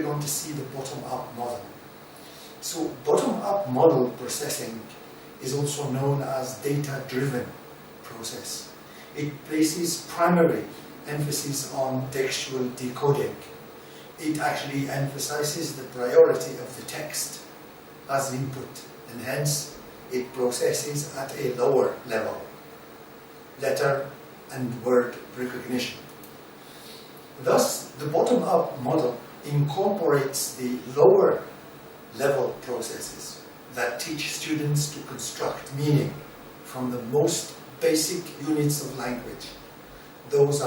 going to see the bottom-up model. So bottom-up model processing is also known as data-driven process. It places primary emphasis on textual decoding. It actually emphasizes the priority of the text as input, and hence it processes at a lower level, letter and word recognition. Thus, the bottom-up model incorporates the lower level processes that teach students to construct meaning from the most basic units of language. Those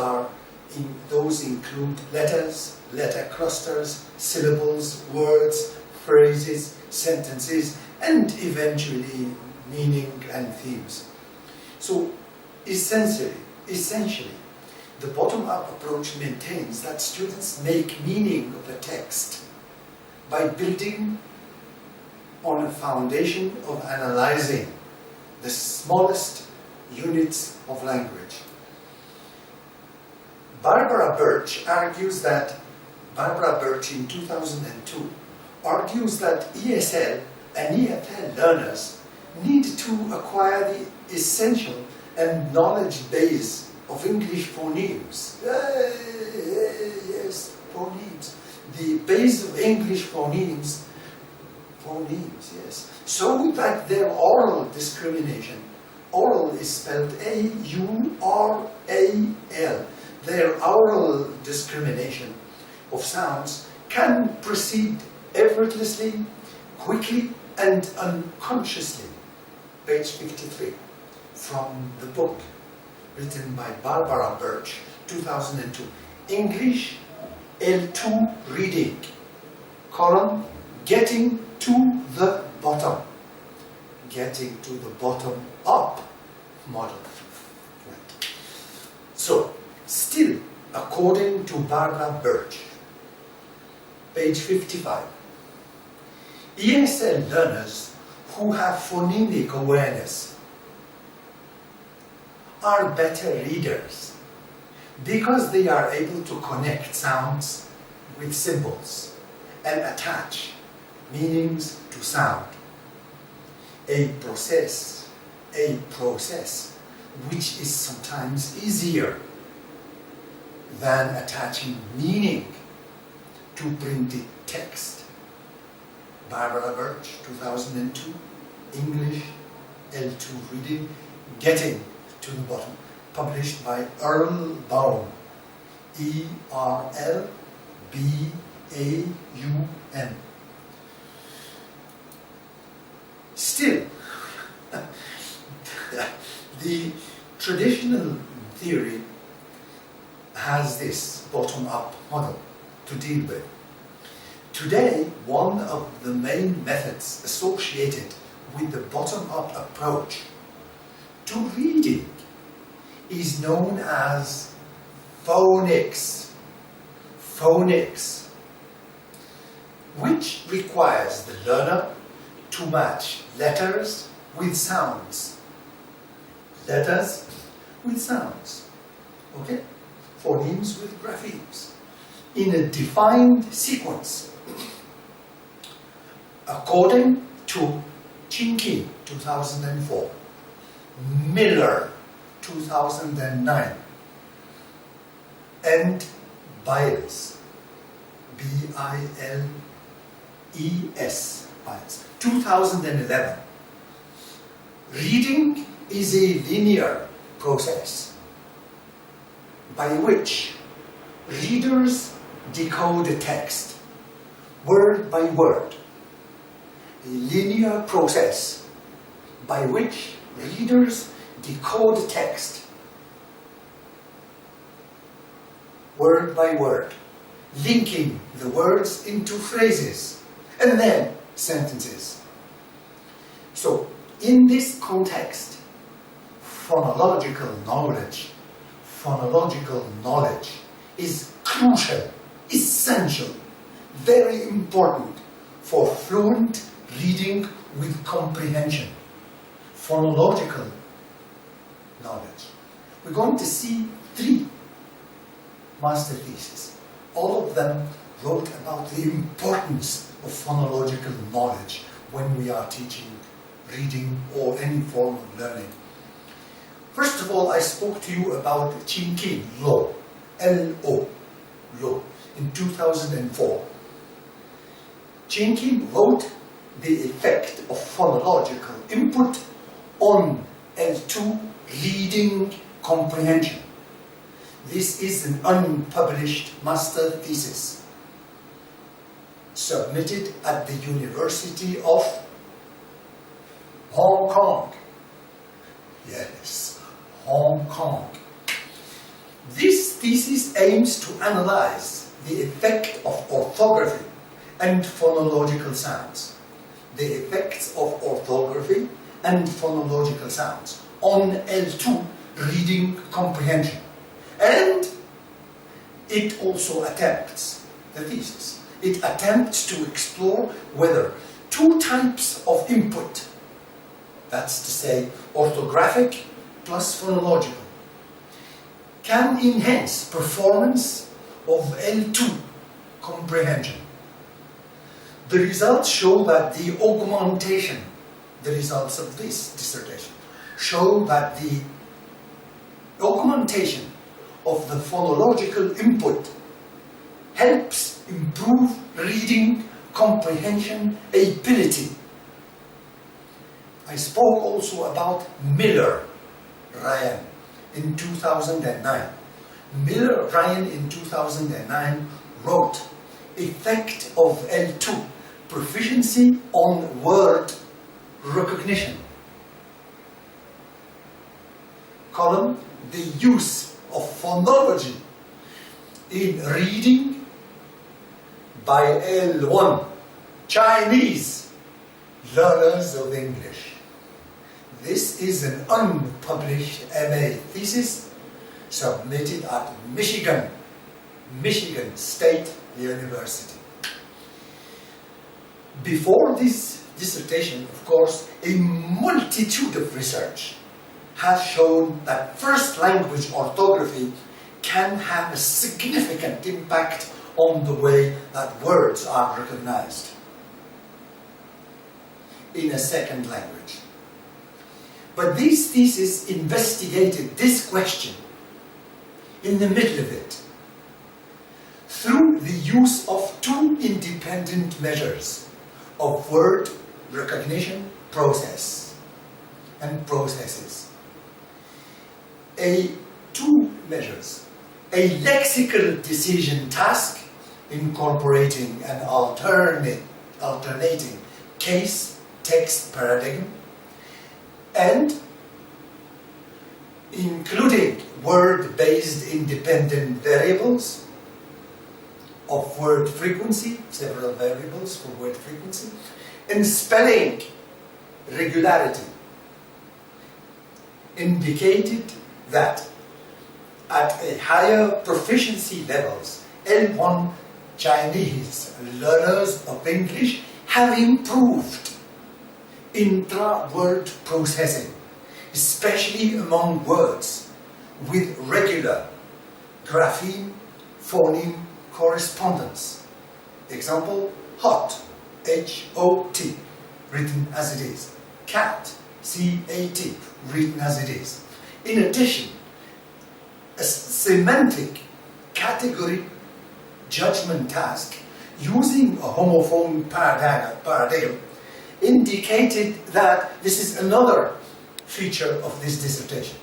include letters, letter clusters, syllables, words, phrases, sentences, and eventually meaning and themes. So essentially, the bottom-up approach maintains that students make meaning of a text by building on a foundation of analyzing the smallest units of language. Barbara Birch in 2002 argues that ESL and EFL learners need to acquire the essential and knowledge base of English phonemes. Yes, phonemes. The base of English phonemes, yes. So that their oral discrimination, oral is spelled A-U-R-A-L, their oral discrimination of sounds can proceed effortlessly, quickly, and unconsciously. Page 53 from the book written by Barbara Birch, 2002. English L2 reading, column, getting to the bottom. Getting to the bottom up model. Right. So, still, according to Barbara Birch, page 55, ESL learners who have phonemic awareness are better readers because they are able to connect sounds with symbols and attach meanings to sound. A process which is sometimes easier than attaching meaning to printed text. Barbara Birch, 2002, English L2 reading, Getting to the Bottom, published by Earl Baum, E-R-L-B-A-U-M. Still, the traditional theory has this bottom-up model to deal with. Today, one of the main methods associated with the bottom-up approach to reading is known as phonics. Phonics, which requires the learner to match letters with sounds. Letters with sounds. Okay? Phonemes with graphemes. In a defined sequence. According to Chinky, 2004, Miller, 2009, and Biles, B-I-L-E-S, Biles, 2011. Reading is a linear process by which readers decode a text word by word. A linear process by which readers decode text word by word, linking the words into phrases and then sentences. So, in this context, phonological knowledge is crucial, essential, very important for fluent reading with comprehension. Phonological knowledge. We're going to see 3 master theses, all of them wrote about the importance of phonological knowledge when we are teaching reading or any form of learning. First of all, I spoke to you about Chin-Kin law, L-O, law, in 2004. Chin-Kin wrote the effect of phonological input on L2 reading comprehension. This is an unpublished master thesis submitted at the University of Hong Kong. Yes, Hong Kong. This thesis aims to analyze the effect of orthography and phonological sounds. The effects of orthography and phonological sounds on L2 reading comprehension. And it also attempts, the thesis, it attempts to explore whether two types of input, that's to say orthographic plus phonological, can enhance performance of L2 comprehension. The results show that the results of this dissertation show that the augmentation of the phonological input helps improve reading comprehension ability. I spoke also about Miller Ryan in 2009. Miller Ryan in 2009 wrote Effect of L2 Proficiency on Word Recognition. Column, the use of phonology in reading by L1 Chinese learners of English. This is an unpublished MA thesis submitted at Michigan State University. Before this dissertation, of course, a multitude of research has shown that first language orthography can have a significant impact on the way that words are recognized in a second language. But these theses investigated this question in the middle of it through the use of two independent measures of word recognition process and processes. Two measures, a lexical decision task incorporating an alternating case-text paradigm and including word-based independent variables of word frequency, several variables for word frequency, and spelling regularity, indicated that at a higher proficiency levels, L1 Chinese learners of English have improved intra-word processing, especially among words with regular grapheme-phoneme correspondence. Example, hot, H-O-T, written as it is. Cat, C-A-T, written as it is. In addition, a semantic category judgment task using a homophone paradigm indicated that this is another feature of this dissertation.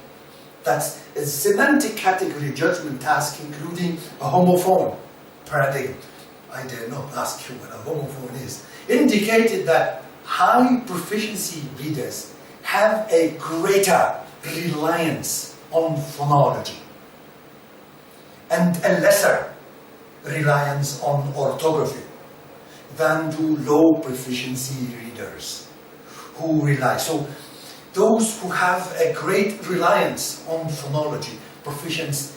That's a semantic category judgment task including a homophone paradigm. I dare not ask you what a homophone is. Indicated that high proficiency readers have a greater reliance on phonology and a lesser reliance on orthography than do low proficiency readers who rely. So those who have a great reliance on phonology, proficiency,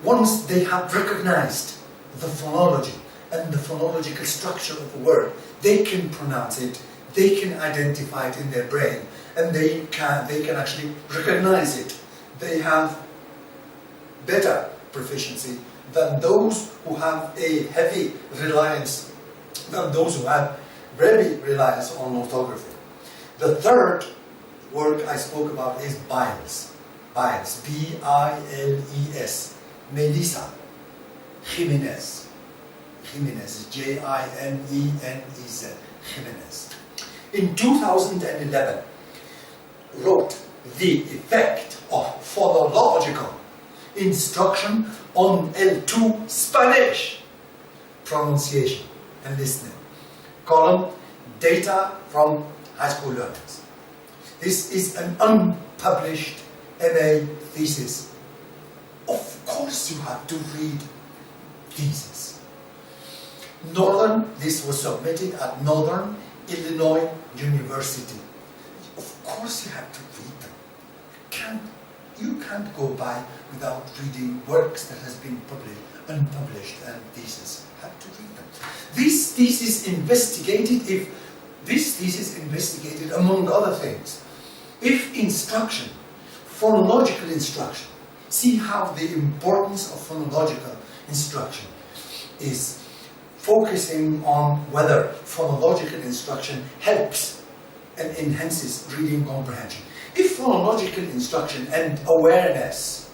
once they have recognized the phonology and the phonological structure of the word, they can pronounce it, they can identify it in their brain, and they can actually recognize it. They have better proficiency than those who have a heavy reliance, than those who have heavy reliance on orthography. The third work I spoke about is Biles. Biles, B-I-L-E-S. Melissa Jimenez. Jimenez, J-I-M-E-N-E-Z. Jimenez. In 2011, wrote The Effect of Phonological Instruction on L2 Spanish Pronunciation and Listening. Column, Data from High School Learners. This is an unpublished MA thesis. Of course you have to read thesis. This was submitted at Northern Illinois University. Of course you have to read them. You can't go by without reading works that has been published, unpublished, and thesis. You have to read them. This thesis investigated, among other things, if instruction, phonological instruction, see how the importance of phonological instruction is focusing on whether phonological instruction helps and enhances reading comprehension. If phonological instruction and awareness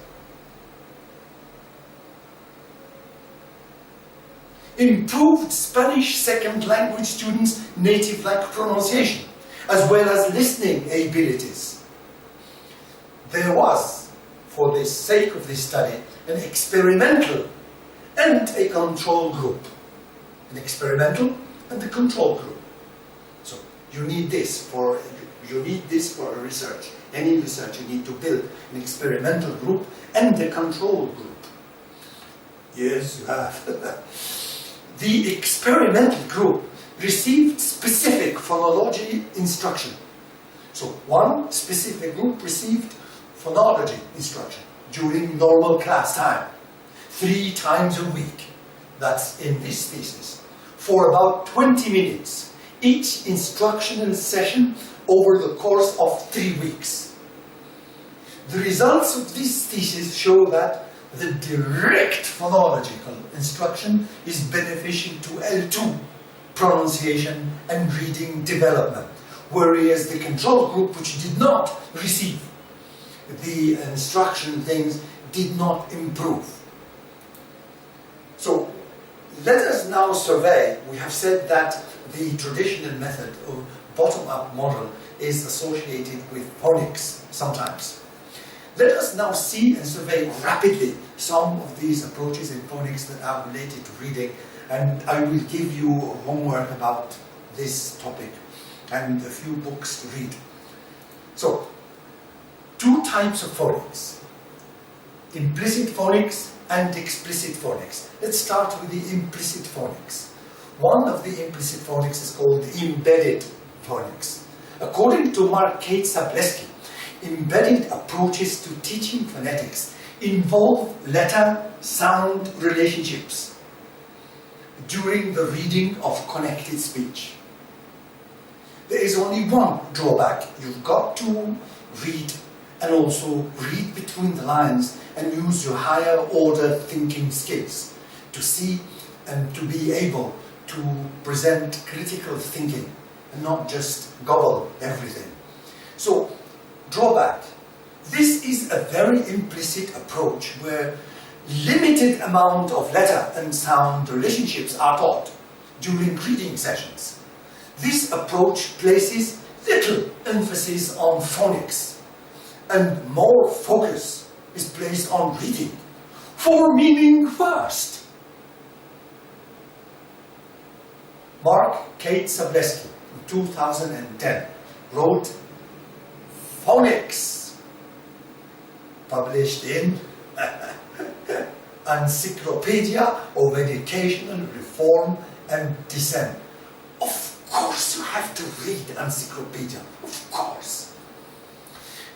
improved Spanish second language students' native-like pronunciation, as well as listening abilities, there was, for the sake of this study, an experimental and a control group. An experimental and a control group. So you need this for a research. Any research, you need to build an experimental group and a control group. Yes, you have. The experimental group received specific phonology instruction. So one specific group received phonology instruction during normal class time, 3 times a week. That's in this thesis. For about 20 minutes, each instructional session over the course of 3 weeks. The results of this thesis show that the direct phonological instruction is beneficial to L2 pronunciation and reading development, whereas the control group, which did not receive the instruction things, did not improve. So let us now survey. We have said that the traditional method of bottom-up model is associated with phonics sometimes. Let us now see and survey rapidly some of these approaches in phonics that are related to reading, and I will give you homework about this topic and a few books to read. So, 2 types of phonics: implicit phonics and explicit phonics. Let's start with the implicit phonics. One of the implicit phonics is called embedded phonics. According to Mark Zableski, embedded approaches to teaching phonetics involve letter-sound relationships during the reading of connected speech. There is only one drawback. You've got to read and also read between the lines and use your higher order thinking skills to see and to be able to present critical thinking and not just gobble everything. So, drawback. This is a very implicit approach where limited amount of letter and sound relationships are taught during reading sessions. This approach places little emphasis on phonics and more focus is placed on reading for meaning first. Mark Zableski, in 2010, wrote Phonics, published in Encyclopedia of Educational Reform and Dissent. Of course you have to read Encyclopedia, of course.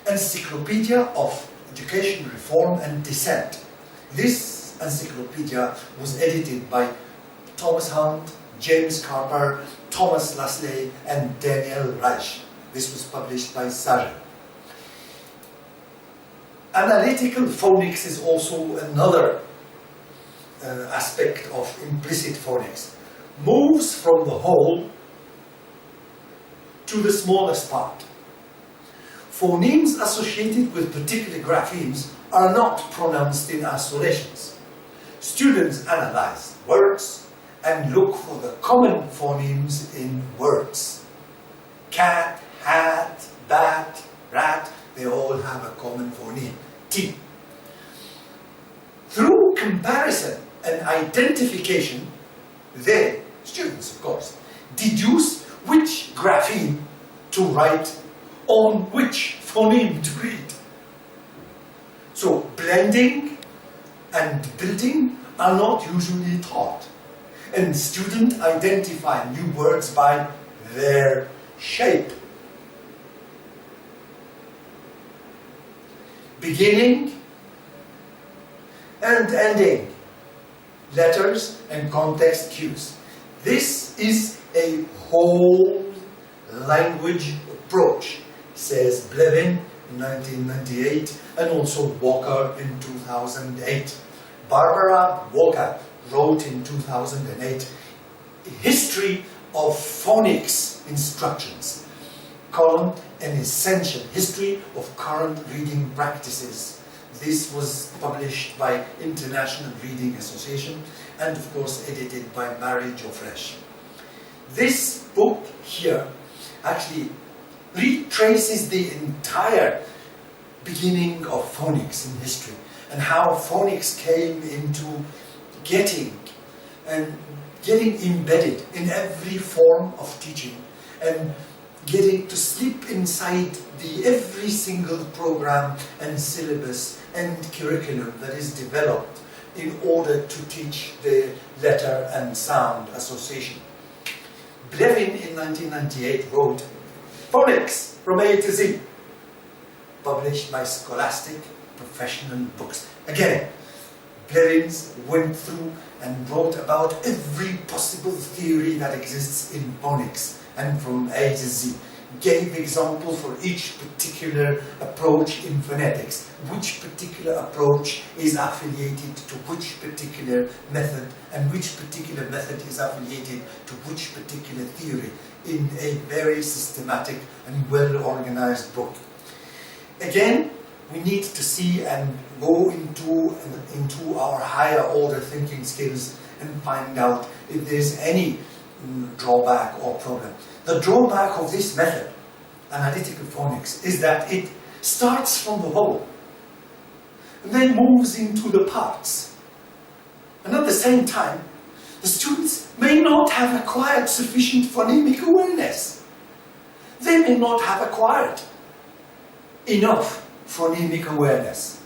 Encyclopedia of Education Reform and Dissent. This encyclopedia was edited by Thomas Hunt, James Carper, Thomas Lasley, and Daniel Reich. This was published by Sarah. Analytical phonics is also another aspect of implicit phonics, moves from the whole to the smallest part. Phonemes associated with particular graphemes are not pronounced in isolations. Students analyze words and look for the common phonemes in words. Cat, hat, bat, rat, they all have a common phoneme, T. Through comparison and identification, they, students of course, deduce which grapheme to write on which phoneme to read. So blending and building are not usually taught, and students identify new words by their shape. Beginning and ending, letters and context cues. This is a whole language approach, says Blevin in 1998 and also Walker in 2008. Barbara Walker wrote in 2008, History of Phonics Instructions, column, an essential history of current reading practices. This was published by International Reading Association and of course edited by Marie Geoffresh. This book here actually retraces the entire beginning of phonics in history and how phonics came into getting embedded in every form of teaching and getting to slip inside every single program and syllabus and curriculum that is developed in order to teach the letter and sound association. Blevin in 1998 wrote, Phonics from A to Z, published by Scholastic Professional Books. Again, Blevin went through and wrote about every possible theory that exists in phonics and from A to Z. Gave examples for each particular approach in phonetics, which particular approach is affiliated to which particular method, and which particular method is affiliated to which particular theory in a very systematic and well-organized book. Again, we need to see and go into our higher order thinking skills and find out if there's any drawback or problem. The drawback of this method, analytical phonics, is that it starts from the whole and then moves into the parts. And at the same time, the students may not have acquired sufficient phonemic awareness. They may not have acquired enough phonemic awareness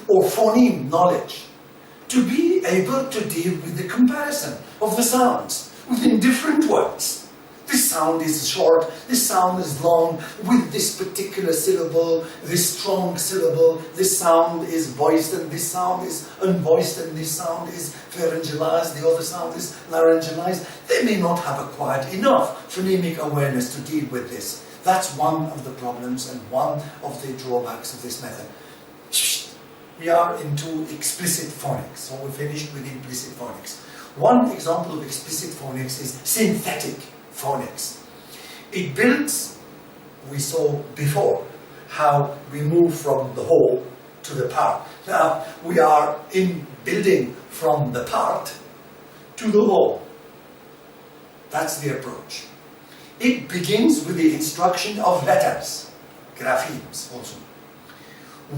or phoneme knowledge to be able to deal with the comparison of the sounds within different words. This sound is short, this sound is long, with this particular syllable, this strong syllable, this sound is voiced and this sound is unvoiced and this sound is pharyngalized, the other sound is laryngalized. They may not have acquired enough phonemic awareness to deal with this. That's one of the problems and one of the drawbacks of this method. We are into explicit phonics, so we finished with implicit phonics. One example of explicit phonics is synthetic phonics. It builds, we saw before, how we move from the whole to the part. Now, we are in building from the part to the whole. That's the approach. It begins with the instruction of letters, graphemes also,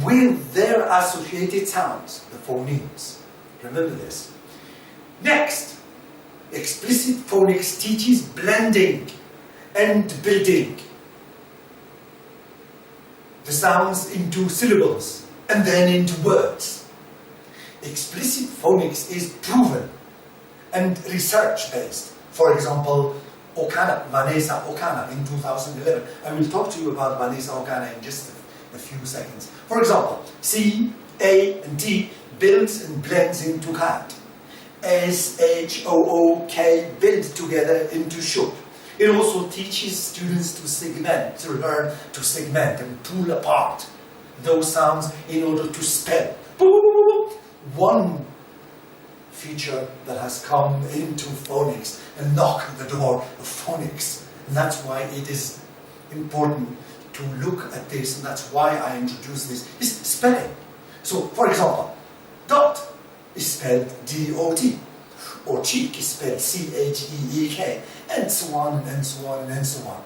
with their associated sounds, the phonemes. Remember this. Next, explicit phonics teaches blending and building the sounds into syllables and then into words. Explicit phonics is proven and research-based. For example, Vanessa Okana in 2011. I will talk to you about Vanessa Okana in just a few seconds. For example, C, A, and T builds and blends into cat. S, H, O, O, K build together into should. It also teaches students to segment, to learn to segment and pull apart those sounds in order to spell one feature that has come into phonics and knocked the door of phonics. And that's why it is important to look at this, and that's why I introduced this, is spelling. So, for example, dot is spelled D-O-T, or cheek is spelled C-H-E-E-K, and so on, and so on, and so on.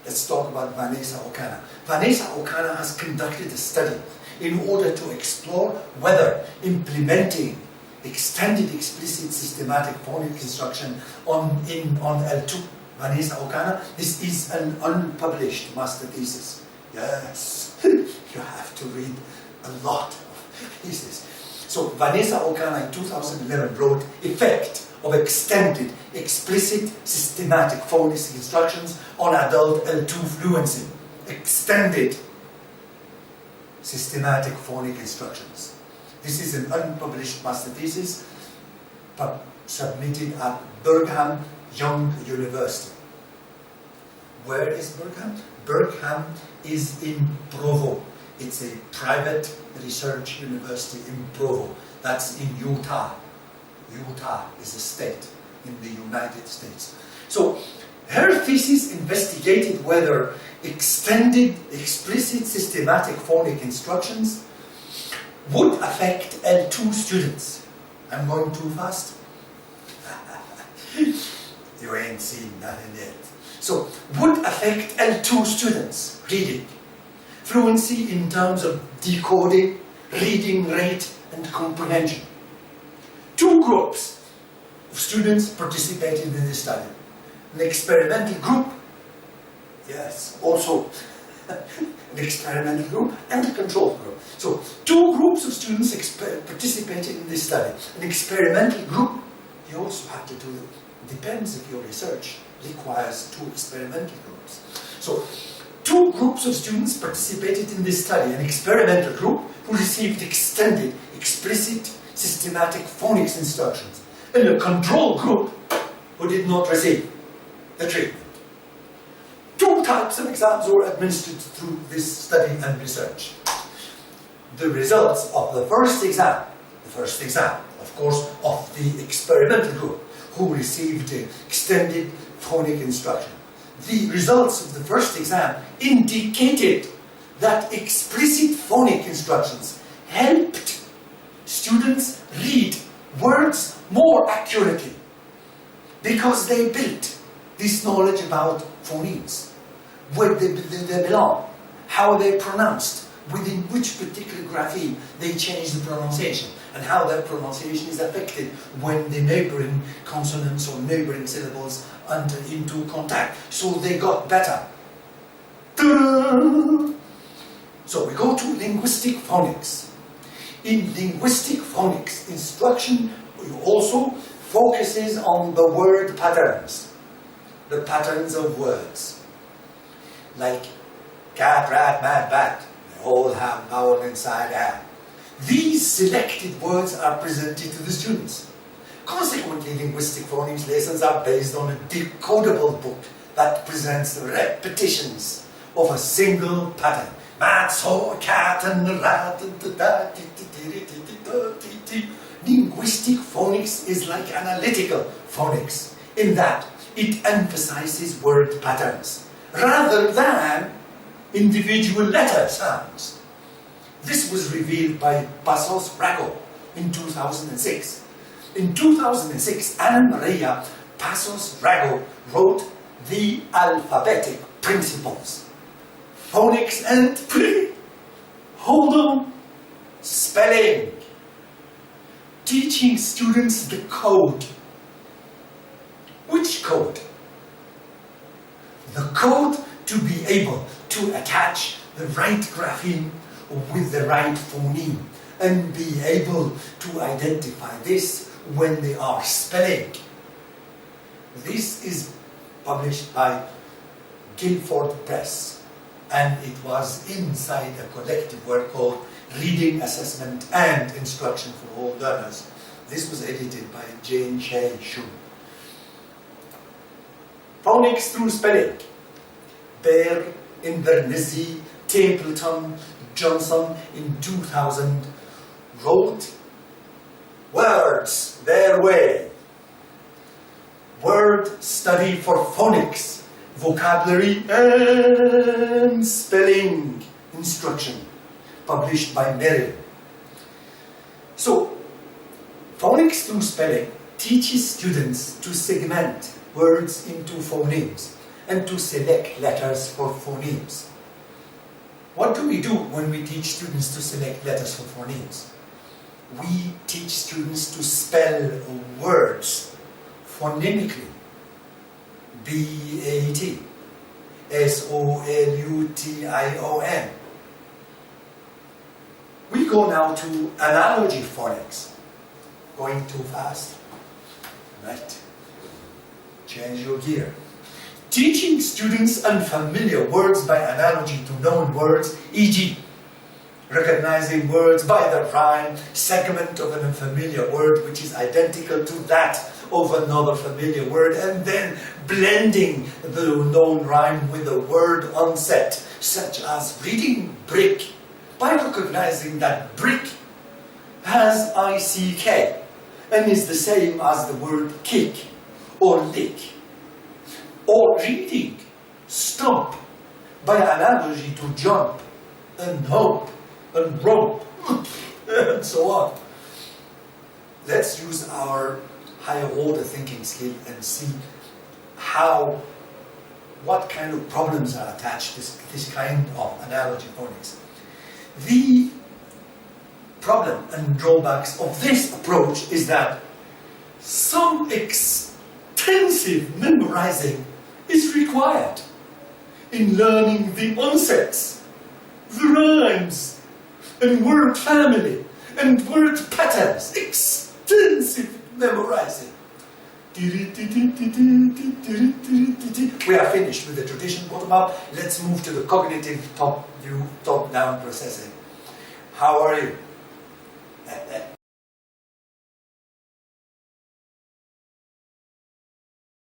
Let's talk about Vanessa Okana. Vanessa Okana has conducted a study in order to explore whether implementing extended explicit systematic phonic instruction on L2. Vanessa Okana, this is an unpublished master thesis. Yes, you have to read a lot of theses. So Vanessa Okana in 2011 wrote Effect of Extended Explicit Systematic Phonics Instructions on Adult L2 Fluency. Extended Systematic Phonic Instructions. This is an unpublished master thesis submitted at Brigham Young University. Where is Brigham? Brigham is in Provo. It's a private research university in Provo. That's in Utah. Utah is a state in the United States. So her thesis investigated whether extended explicit systematic phonic instructions would affect L2 students. I'm going too fast? You ain't seen nothing yet. So, would affect L2 students' reading fluency in terms of decoding, reading rate, and comprehension. Two groups of students participated in this study. An experimental group, yes, also an experimental group and a control group. So, two groups of students participated in this study. An experimental group, you also have to do it. Depends if your research requires two experimental groups. So, two groups of students participated in this study. An experimental group who received extended, explicit, systematic phonics instructions, and a control group who did not receive the treatment. Two types of exams were administered through this study and research. The results of the first exam, of course, of the experimental group who received extended phonic instruction. The results of the first exam indicated that explicit phonic instructions helped students read words more accurately because they built this knowledge about phonemes, where they belong, how they're pronounced, within which particular grapheme they change the pronunciation, and how that pronunciation is affected when the neighboring consonants or neighboring syllables enter into contact. So they got better. Ta-da! So we go to linguistic phonics. In linguistic phonics, instruction also focuses on the word patterns, the patterns of words, like cat, rat, mad, bat. They all have vowel inside a. These selected words are presented to the students. Consequently, linguistic phonics lessons are based on a decodable book that presents repetitions of a single pattern. Mat saw a cat and a rat. Linguistic phonics is like analytical phonics in that it emphasizes word patterns rather than individual letter sounds. This was revealed by Passos Rago in 2006. In 2006, Anna Maria Passos Rago wrote The Alphabetic Principles. Phonics and hold on, spelling. Teaching students the code. Which code? The code to be able to attach the right grapheme with the right phoneme and be able to identify this when they are spelling. This is published by Guilford Press, and it was inside a collective work called Reading, Assessment and Instruction for All Learners. This was edited by Jane Shea Shu. Phonics through spelling. Baer, Invernizzi, Templeton, Johnson in 2000 wrote words their way. Word study for phonics, vocabulary and spelling instruction, published by Merrill. So, phonics through spelling teaches students to segment words into phonemes and to select letters for phonemes. What do we do when we teach students to select letters for phonemes? We teach students to spell words phonemically. B-A-T, S-O-L-U-T-I-O-N. We go now to analogy phonics. Going too fast? Right. Change your gear. Teaching students unfamiliar words by analogy to known words, e.g., recognizing words by the rhyme segment of an unfamiliar word which is identical to that of another familiar word, and then blending the known rhyme with the word onset, such as reading brick by recognizing that brick has I-C-K and is the same as the word kick or lick. Or reading stump by analogy to jump and hope and rope and so on. Let's use our higher order thinking skill and see what kind of problems are attached to this kind of analogy phonics. The problem and drawbacks of this approach is that some extensive memorizing is required in learning the onsets, the rhymes, and word family, and word patterns. Extensive memorizing. We are finished with the traditional bottom-up. Let's move to the cognitive top-down processing. How are you?